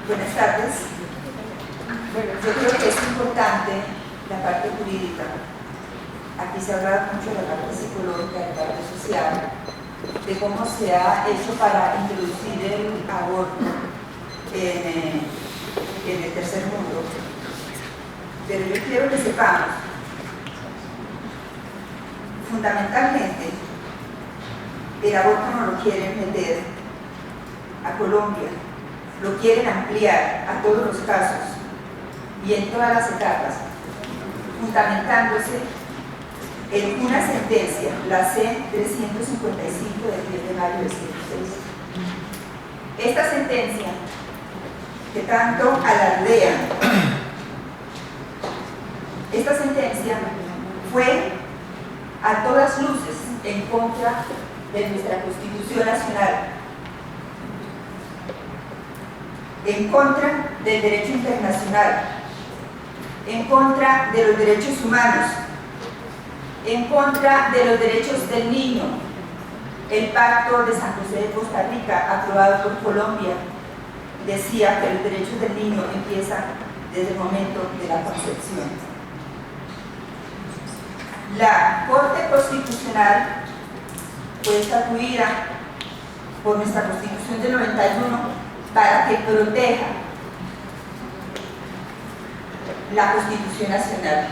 Buenas tardes. Bueno, yo creo que es importante la parte jurídica. Aquí se habla mucho de la parte psicológica, de la parte social, de cómo se ha hecho para introducir el aborto en el tercer mundo. Pero yo quiero que sepamos, fundamentalmente, el aborto no lo quieren meter a Colombia, lo quieren ampliar a todos los casos y en todas las etapas, fundamentándose en una sentencia, la C-355 del 10 de mayo del 106. Esta sentencia, que tanto alardean, esta sentencia fue a todas luces en contra de nuestra Constitución Nacional, en contra del derecho internacional, en contra de los derechos humanos, en contra de los derechos del niño. El Pacto de San José de Costa Rica, aprobado por Colombia, decía que los derechos del niño empiezan desde el momento de la concepción. La Corte Constitucional fue estatuida por nuestra Constitución del 91 para que proteja la Constitución Nacional.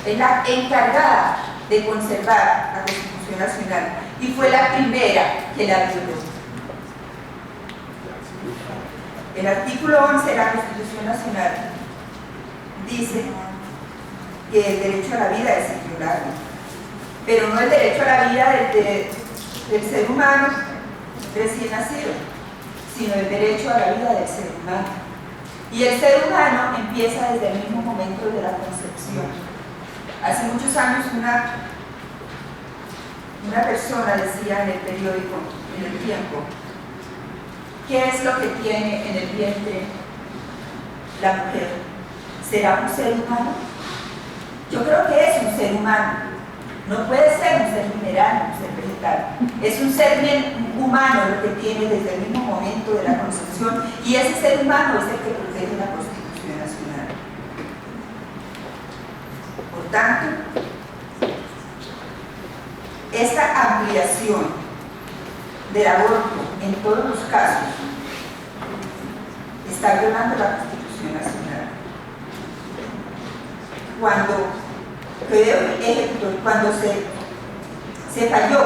Es la encargada de conservar la Constitución Nacional y fue la primera que la violó. El artículo 11 de la Constitución Nacional dice que el derecho a la vida es inviolable, pero no el derecho a la vida del ser humano recién nacido, sino el derecho a la vida del ser humano. Y el ser humano empieza desde el mismo momento de la concepción. Hace muchos años una persona decía en el periódico, en El Tiempo, ¿qué es lo que tiene en el vientre la mujer? ¿Será un ser humano? Yo creo que es un ser humano. No puede ser un ser mineral, un ser vegetal. Es un ser bien humano lo que tiene desde el mismo momento de la concepción, y ese ser humano es el que protege la Constitución Nacional. Por tanto, esta ampliación del aborto en todos los casos está violando la Constitución Nacional. Cuando se falló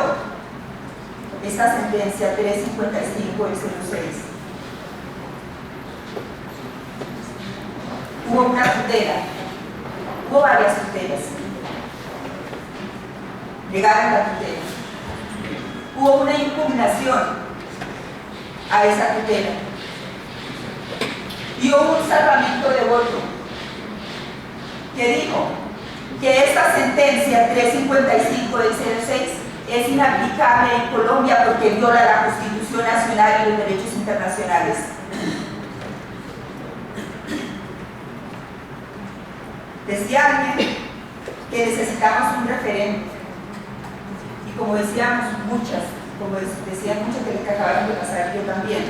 esta sentencia 355 del 06, hubo una tutela, hubo varias tutelas, negaron la tutela, hubo una impugnación a esa tutela y hubo un salvamento de voto que dijo que esta sentencia 355 del 06 es inaplicable en Colombia porque viola la Constitución Nacional y los derechos internacionales. Decía alguien que necesitamos un referente, y como decíamos muchas, decían muchas que acabaron de pasar, yo también,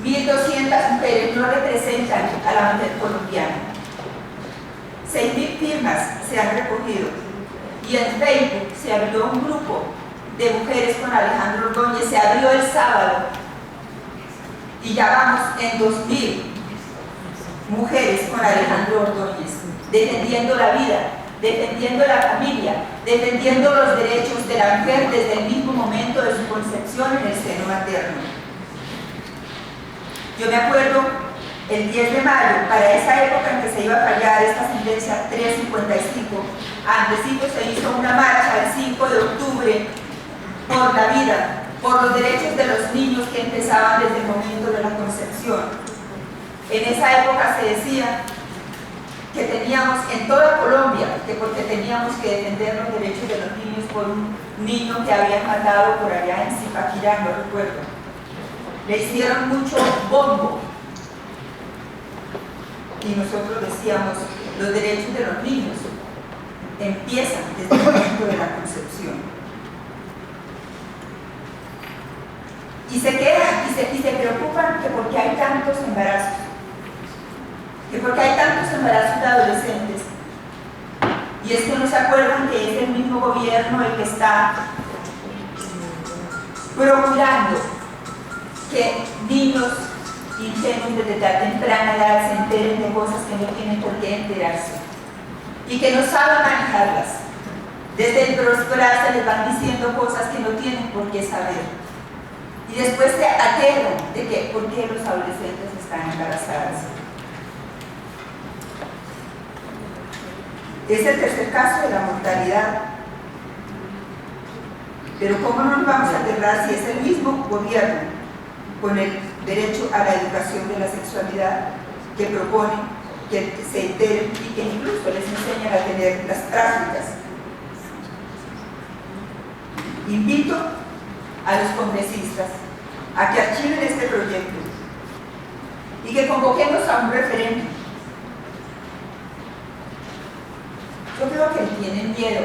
1.200 mujeres no representan a la mujer colombiana. 6.000 firmas se han recogido y en Facebook se abrió un grupo de mujeres con Alejandro Ordóñez, se abrió el sábado y ya vamos en 2.000 mujeres con Alejandro Ordóñez, defendiendo la vida, defendiendo la familia, defendiendo los derechos de la mujer desde el mismo momento de su concepción en el seno materno. Yo me acuerdo el 10 de mayo, para esa época en que se iba a fallar esta sentencia 355, antesito se hizo una marcha el 5 de octubre por la vida, por los derechos de los niños que empezaban desde el momento de la concepción. En esa época se decía que teníamos en toda Colombia, que porque teníamos que defender los derechos de los niños por un niño que habían matado por allá en Zipaquirá, no recuerdo. Le hicieron mucho bombo. Y nosotros decíamos, los derechos de los niños empiezan desde el momento de la concepción. Y se quedan y se preocupan que porque tantos embarazos? ¿Y por qué hay tantos embarazos de adolescentes? Y es que no se acuerdan que es el mismo gobierno el que está procurando que niños ingenuos desde tan temprana edad se enteren de cosas que no tienen por qué enterarse y que no saben manejarlas. Desde el preescolar se les van diciendo cosas que no tienen por qué saber. Y después se aterran de que por qué los adolescentes están embarazadas. Es el tercer caso de la mortalidad. Pero ¿cómo no nos vamos a aterrar si es el mismo gobierno con el derecho a la educación de la sexualidad que propone que se enteren y que incluso les enseñan a tener las prácticas? Invito a los congresistas a que archiven este proyecto y que convoquemos a un referéndum. Yo creo que tienen miedo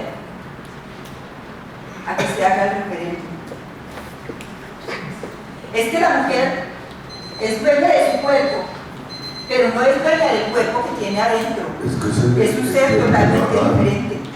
a que se haga el referéndum. Es que la mujer es dueña de su cuerpo, pero no es dueña del cuerpo que tiene adentro. Es un ser totalmente diferente.